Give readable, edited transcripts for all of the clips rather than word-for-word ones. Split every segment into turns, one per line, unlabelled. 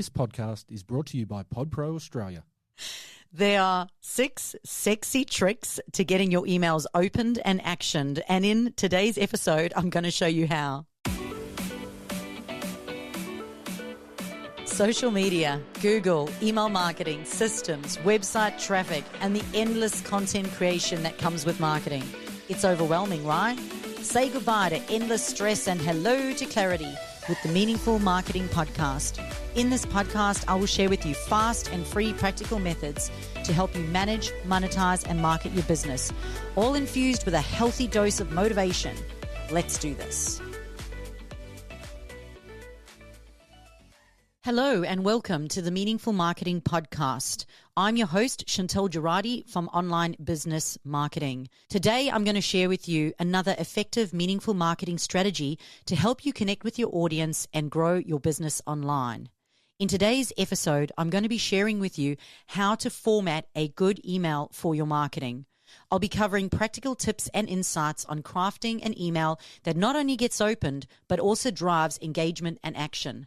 This podcast is brought to you by PodPro Australia.
There are 6 sexy tricks to getting your emails opened and actioned. And in today's episode, I'm going to show you how. Social media, Google, email marketing, systems, website traffic, and the endless content creation that comes with marketing. It's overwhelming, right? Say goodbye to endless stress and hello to clarity with the Meaningful Marketing Podcast. In this podcast, I will share with you fast and free practical methods to help you manage, monetize, and market your business, all infused with a healthy dose of motivation. Let's do this. Hello and welcome to the Meaningful Marketing Podcast. I'm your host, Chantal Gerardy from Online Business Marketing. Today, I'm going to share with you another effective, meaningful marketing strategy to help you connect with your audience and grow your business online. In today's episode, I'm going to be sharing with you how to format a good email for your marketing. I'll be covering practical tips and insights on crafting an email that not only gets opened, but also drives engagement and action.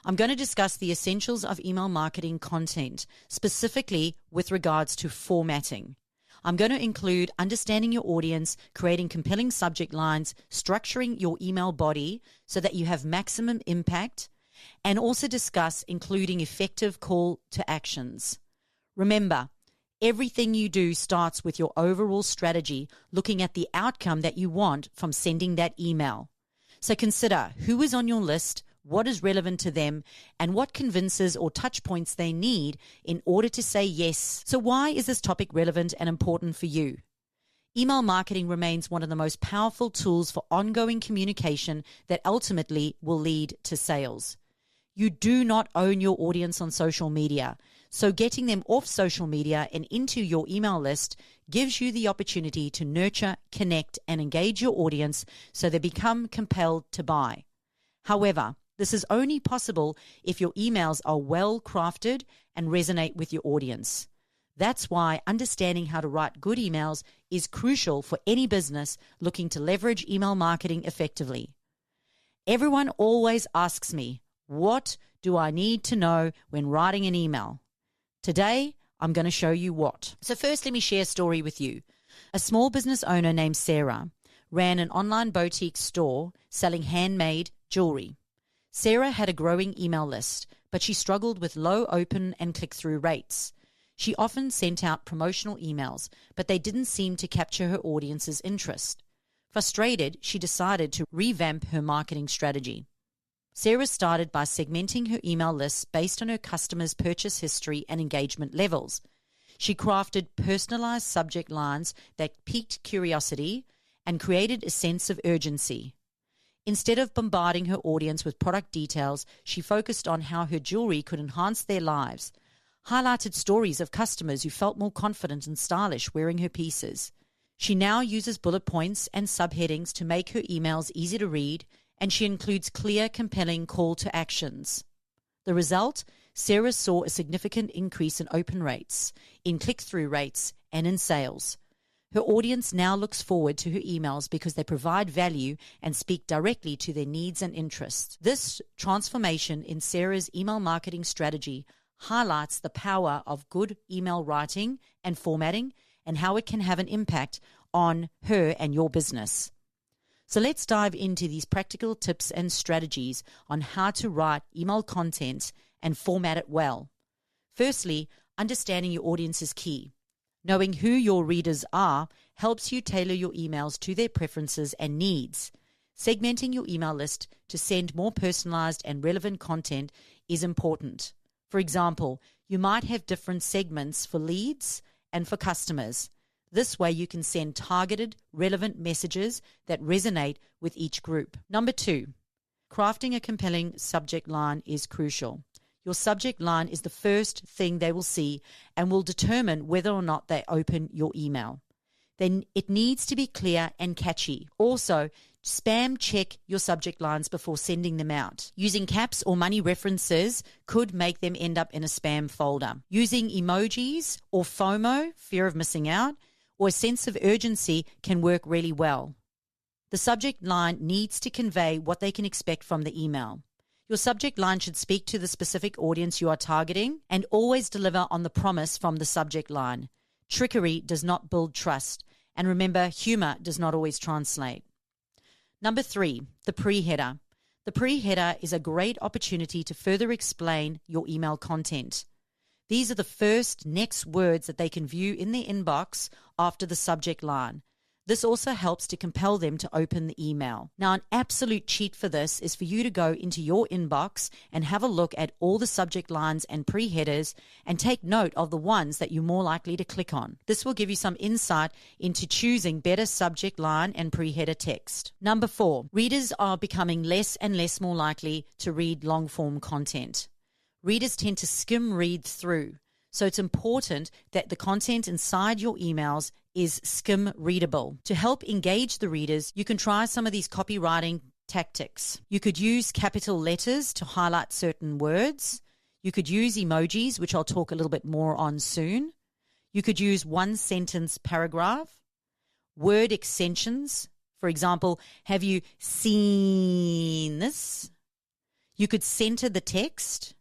I'm going to discuss the essentials of email marketing content, specifically with regards to formatting. I'm going to include understanding your audience, creating compelling subject lines, structuring your email body so that you have maximum impact, and also discuss including effective call to actions. Remember, everything you do starts with your overall strategy, looking at the outcome that you want from sending that email. So consider who is on your list, what is relevant to them, and what convinces or touch points they need in order to say yes. So why is this topic relevant and important for you? Email marketing remains one of the most powerful tools for ongoing communication that ultimately will lead to sales. You do not own your audience on social media, so getting them off social media and into your email list gives you the opportunity to nurture, connect, and engage your audience so they become compelled to buy. However, this is only possible if your emails are well crafted and resonate with your audience. That's why understanding how to write good emails is crucial for any business looking to leverage email marketing effectively. Everyone always asks me, what do I need to know when writing an email? Today, I'm going to show you what. So first, let me share a story with you. A small business owner named Sarah ran an online boutique store selling handmade jewelry. Sarah had a growing email list, but she struggled with low open and click-through rates. She often sent out promotional emails, but they didn't seem to capture her audience's interest. Frustrated, she decided to revamp her marketing strategy. Sarah started by segmenting her email list based on her customers' purchase history and engagement levels. She crafted personalized subject lines that piqued curiosity and created a sense of urgency. Instead of bombarding her audience with product details, she focused on how her jewelry could enhance their lives, highlighted stories of customers who felt more confident and stylish wearing her pieces. She now uses bullet points and subheadings to make her emails easy to read, and she includes clear, compelling call to actions. The result? Sarah saw a significant increase in open rates, in click-through rates, and in sales. Her audience now looks forward to her emails because they provide value and speak directly to their needs and interests. This transformation in Sarah's email marketing strategy highlights the power of good email writing and formatting and how it can have an impact on her and your business. So let's dive into these practical tips and strategies on how to write email content and format it well. Firstly, understanding your audience is key. Knowing who your readers are helps you tailor your emails to their preferences and needs. Segmenting your email list to send more personalized and relevant content is important. For example, you might have different segments for leads and for customers. This way you can send targeted, relevant messages that resonate with each group. Number 2, crafting a compelling subject line is crucial. Your subject line is the first thing they will see and will determine whether or not they open your email. Then it needs to be clear and catchy. Also, spam check your subject lines before sending them out. Using caps or money references could make them end up in a spam folder. Using emojis or FOMO, fear of missing out, or a sense of urgency can work really well. The subject line needs to convey what they can expect from the email. Your subject line should speak to the specific audience you are targeting and always deliver on the promise from the subject line. Trickery does not build trust. And remember, humor does not always translate. Number 3, the pre-header. The pre-header is a great opportunity to further explain your email content. These are the first next words that they can view in their inbox after the subject line. This also helps to compel them to open the email. Now, an absolute cheat for this is for you to go into your inbox and have a look at all the subject lines and pre-headers and take note of the ones that you're more likely to click on. This will give you some insight into choosing better subject line and pre-header text. Number 4, readers are becoming less and less more likely to read long-form content. Readers tend to skim read through. So it's important that the content inside your emails is skim readable. To help engage the readers, you can try some of these copywriting tactics. You could use capital letters to highlight certain words. You could use emojis, which I'll talk a little bit more on soon. You could use one-sentence paragraph, word extensions. For example, have you seen this? You could center the text.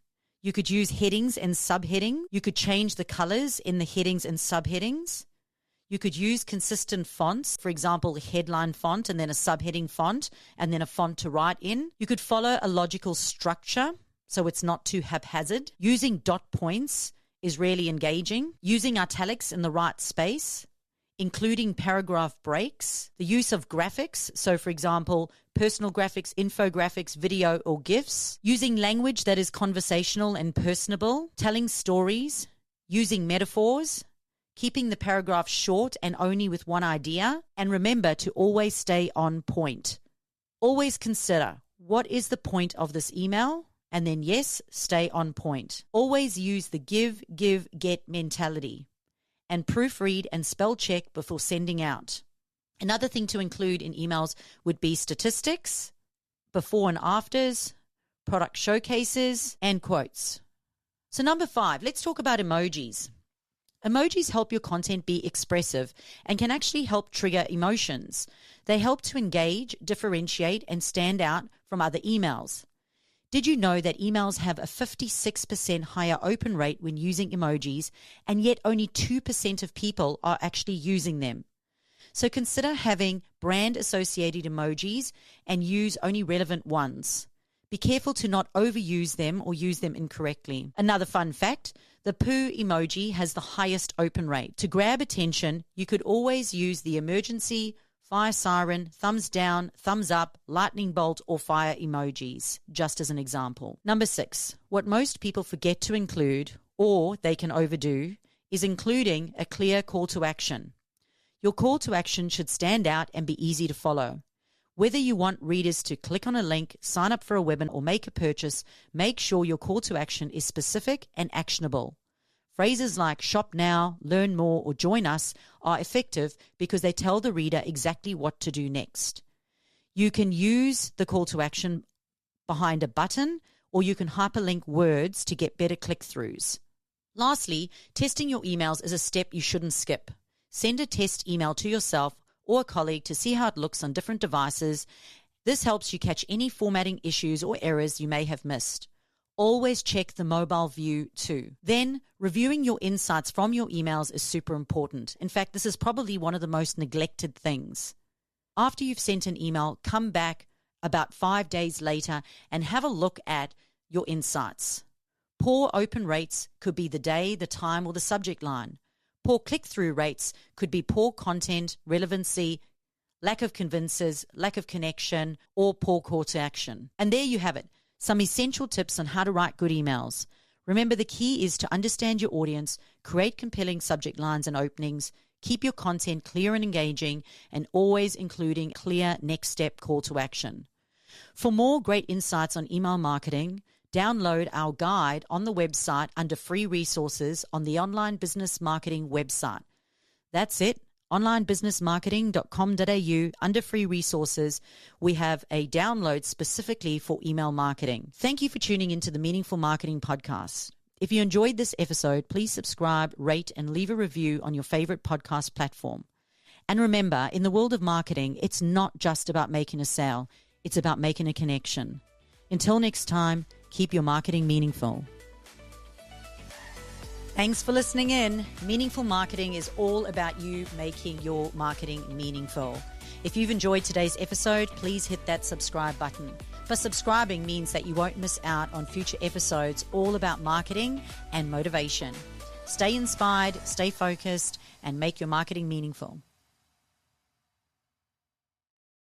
You could use headings and subheading. You could change the colors in the headings and subheadings. You could use consistent fonts, for example, a headline font and then a subheading font and then a font to write in. You could follow a logical structure so it's not too haphazard. Using dot points is really engaging. Using italics in the right space. Including paragraph breaks, the use of graphics, so for example, personal graphics, infographics, video or GIFs, using language that is conversational and personable, telling stories, using metaphors, keeping the paragraph short and only with one idea, and remember to always stay on point. Always consider, what is the point of this email? And then yes, stay on point. Always use the give, get mentality. And proofread and spell check before sending out. Another thing to include in emails would be statistics, before and afters, product showcases, and quotes. So number 5, let's talk about emojis. Emojis help your content be expressive and can actually help trigger emotions. They help to engage, differentiate, and stand out from other emails. Did you know that emails have a 56% higher open rate when using emojis, and yet only 2% of people are actually using them? So consider having brand-associated emojis and use only relevant ones. Be careful to not overuse them or use them incorrectly. Another fun fact, the poo emoji has the highest open rate. To grab attention, you could always use the emergency, fire siren, thumbs down, thumbs up, lightning bolt, or fire emojis, just as an example. Number 6, what most people forget to include, or they can overdo, is including a clear call to action. Your call to action should stand out and be easy to follow. Whether you want readers to click on a link, sign up for a webinar, or make a purchase, make sure your call to action is specific and actionable. Phrases like shop now, learn more, or join us are effective because they tell the reader exactly what to do next. You can use the call to action behind a button, or you can hyperlink words to get better click-throughs. Lastly, testing your emails is a step you shouldn't skip. Send a test email to yourself or a colleague to see how it looks on different devices. This helps you catch any formatting issues or errors you may have missed. Always check the mobile view too. Then, reviewing your insights from your emails is super important. In fact, this is probably one of the most neglected things. After you've sent an email, come back about 5 days later and have a look at your insights. Poor open rates could be the day, the time, or the subject line. Poor click-through rates could be poor content, relevancy, lack of convinces, lack of connection, or poor call to action. And there you have it. Some essential tips on how to write good emails. Remember, the key is to understand your audience, create compelling subject lines and openings, keep your content clear and engaging, and always including clear next step call to action. For more great insights on email marketing, download our guide on the website under free resources on the Online Business Marketing website. That's it. onlinebusinessmarketing.com.au under free resources, we have a download specifically for email marketing. Thank you for tuning into the Meaningful Marketing Podcast. If you enjoyed this episode, please subscribe, rate, and leave a review on your favorite podcast platform. And remember, in the world of marketing, it's not just about making a sale. It's about making a connection. Until next time, keep your marketing meaningful. Thanks for listening in. Meaningful marketing is all about you making your marketing meaningful. If you've enjoyed today's episode, please hit that subscribe button. But subscribing means that you won't miss out on future episodes all about marketing and motivation. Stay inspired, stay focused, and make your marketing meaningful.